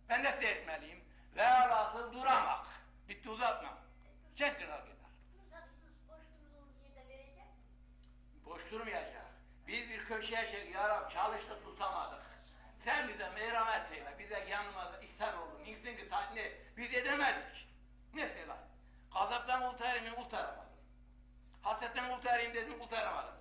Ben de seyretmeliyim. Ve alası duramak. Bitti, uzatma. Çek kral gider. Boş durduğumuz yerde verecek mi? Boş durmayacak. Biz bir köşeye çek, ya Rab çalıştık tutamadık. Sen bize merhamet eyle, bize yanmadı, ihsan olun, insin ki tatmin, biz edemedik. Mesela, gazaptan kurtaramadım. Hasetten kurtarayım dedim, kurtaramadım.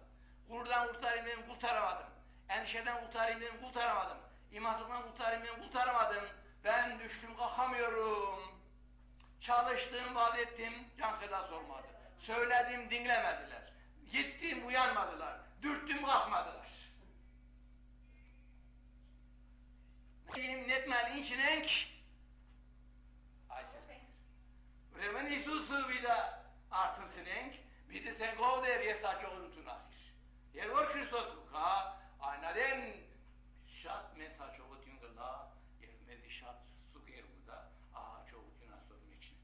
Gururdan kurtarayım dedim, kurtaramadım. Endişeden kurtarayım dedim, kurtaramadım. İmansızlıktan kurtarayım dedim, kurtaramadım. Ben düştüm, kalkamıyorum. Çalıştım, vaat ettim, can selas olmadı. Söyledim, dinlemediler. Gittim, uyanmadılar. Dürttüm, kalkmadılar. Netmeli içinenk Ayşe. Vremen Isus'u bir de artınsınenk, bir de sen govder yesaç olun tunasir. Yer var Kristos ka, aynaden şat mesaj olun gala, yermedi şat su yermuda, ağaç olun tunasırın için.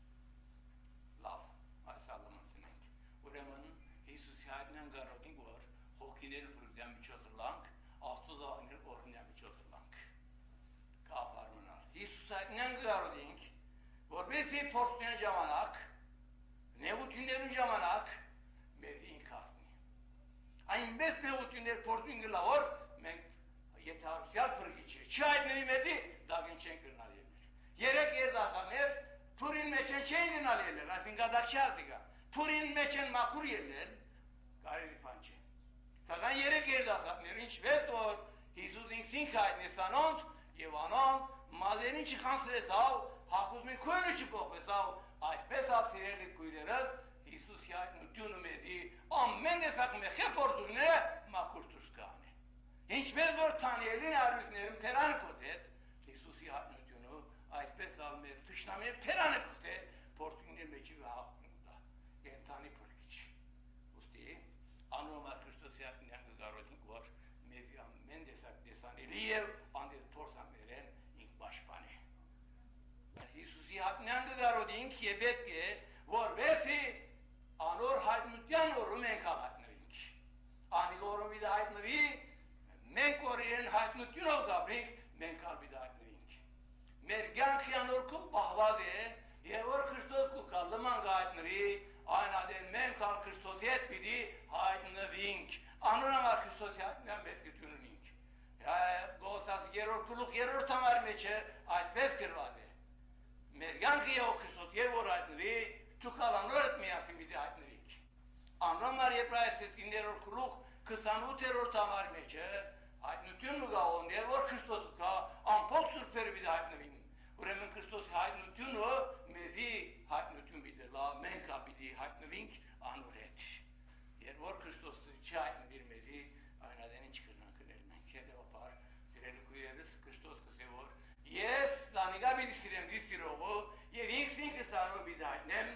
Lav, aysallamasınenk. Vremen Isus yadinen garodin var, hokileri fırızdan bir çözürlank, altı zavanir orundan bir çözürlank. Kafarmınar. Isus'a inen garodin, vorbesi portuna camanak, Նեղություններու ժամանակ մեզ ինքասնի։ Այնպես նեղություններ փորձին գլավոր մենք եթե հարցյալ փրկիչ չի հայտնվի մեզի դագին չեն գնալ ելներ։ Երեք երդասաներ Փուրին մեջ չեն գնալ ելներ, այսինքն դա չազիգա։ Փուրին մեջ են մաքուր ելներ, կարելի բան չէ։ Սակայն երեք երդասաներ ինչպես որ Հիսուս ինքսին հայտնեսանոնց եւ անոնց մազերին չխանցրեցավ, հակուզմին քույրը չփոխվեցավ, այսպես ասիրելի քույրերս Հիսուսի հայտնությունը մեզի ամեն տեսակ մեխեփորձունները մաքուր դուրս կանե։ Ինչպես որ Թանիելին արույթներում թերանը կոթեց Հիսուսի հայտնությունը, այսպես ալ մեր թշնամիները թերանը կոթե փորձունների մեջի հաղթնուտա։ Ենթանի փրկիչ։ Ոստի անոմա Քրիստոսի հայտնյանը գարոդինք որ մեզի ամեն տեսակ տեսանելի եւ անդես փորձաններեն ինք պաշտպանի։ Հիսուսի հայտնյանը գարոդինք եւ պետք է որովհետեւ անոր հայտնության օրը մենք հայտնվենք։ Անի օրը դա հայտնվի մենք օրեն հայտնությունով գաբրենք, մենք ալբի դա հայտնվենք։ Մեր կյանքի անորքում պահված է, եւ որ Քրիստոս կուքա լման հայտնվի, այն ադեն մենք ալ Քրիստոսի հետ պիտի հայտնվենք։ Անորամար Քրիստոսի հայտնյան պետք է դունենք։ Գոսաս երրորդ գլուխ երրորդ համար մեջ այսպես գրված է։ Մեր կյանքի եւ Քրիստոս եւ որ հայտնվի, դուքալ անոր հետ միասին պիտի հայտնվենք։ Անորամար Եբրայեցիս 9-րդ գլուխ 28-րդ համար մեջ հայտնությունն գաղոն եւ որ Քրիստոս կա ամփոփ սուրբերը պիտի հայտնվին։ Ուրեմն Քրիստոսի հայտնությունը մեզի հայտնություն պիտի լա, մենք պիտի հայտնվենք անոր հետ։ Երբ որ Քրիստոսը չհայտնվի մեզի, այն ադենին չկրնանք կնել մենք։ Հետևաբար սիրելի քույրերս Քրիստոս կսե որ ես դանիգա պիտի սիրեմ դի սիրողը եւ ինքս անոր պիտի հայտնեմ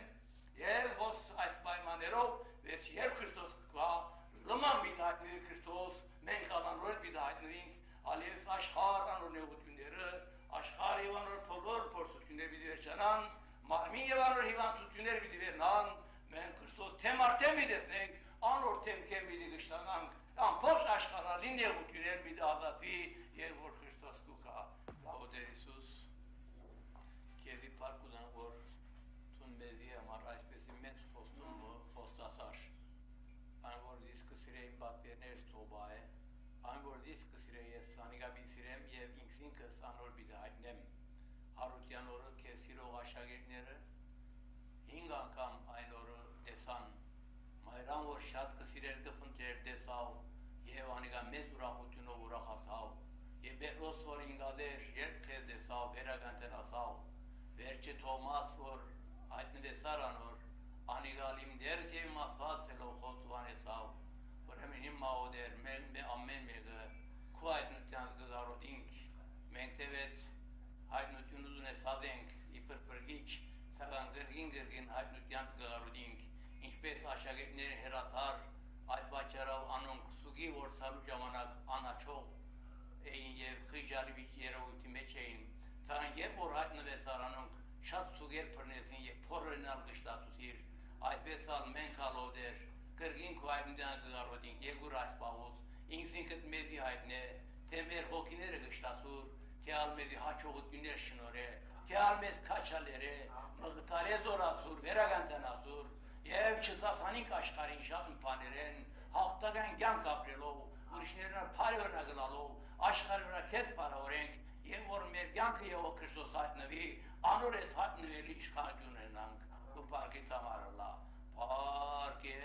եւ ոս այս պայմաններով վերջ երբ Քրիստոս կա լման պիտի հայտնվի Քրիստոս մենք անոր պիտի հայտնվենք ալես աշխարհ անոր նեղությունները աշխարհ եւ անոր բոլոր փորձությունները պիտի վերջանան մարմին եւ անոր հիվանդությունները պիտի վերնան մենք Քրիստոս թեմ արդեն պիտի տեսնենք անոր թեմ պիտի գշտանանք ամբողջ աշխարհի նեղությունները պիտի ազատվի եւ որ Քրիստոս կա լավոդեր Հիսուս քեզի փառքուդան որ տուն մեզի համար այսպես մեծ խոստասար այն որ դիսկ սիրեին բատերներ թոբա է այն որ դիսկ սիրե ես սանիգաբի սիրեմ եւ ինքսինքս անոր պիտի հայտնեմ հարության օրը քեզ սիրող աշակերտները 5 անգամ այն օրը տեսան մայրան որ շատ կսիրեր կփնտրեր տեսավ եւ անիգա մեծ ուրախությունով ուրախացավ եւ Պետրոս որ ինգադեր երբ քեզ տեսավ վերագանտեն ասավ վերջը Թոմաս որ հայտնվեցար անոր անիգալիմ դերս եւ մասված սելով խոստովանեցավ ուրեմն հիմա օդեր մեն ամեն մեկը քո հայտնության գարոդինք մենք տևետ հայտնություն ունեցած ենք իբր փրկիչ սակայն գրգին հայտնության գարոդինք ինչպես աշակերտները հերացար այս բաճարով անոնք սուգի որսալու ժամանակ անաչող էին եւ խիժարի երևույթի մեջ էին սակայն երբ որ հայտնվեցար անոնք շատ սուգեր բռնեցին եւ փորենալ գշտացուցիր այսպես ալ մենք ալոդեր գրգին քո հայտնության գարոդինք երկուր այս պահոց ինքսինքդ մեզի հայտնե թե մեր հոգիները գշտացուր թե ալ մեզի հաճողություններ շնորհե թե ալ մեզ քաչալերը մղտարե զորացուր վերագանտանացուր եւ չսասանիկ աշխարհին շատ բաներեն հաղթական կյանք ապրելով ուրիշներն փարիորնա գնալով աշխարհի վրա քետ բարորենք եւ որ մեր կյանքը եւ Քրիստոս հայտնվի անոր հետ հայտնվելի իշխանություն ունենանք ու բարգի տամարլա Parque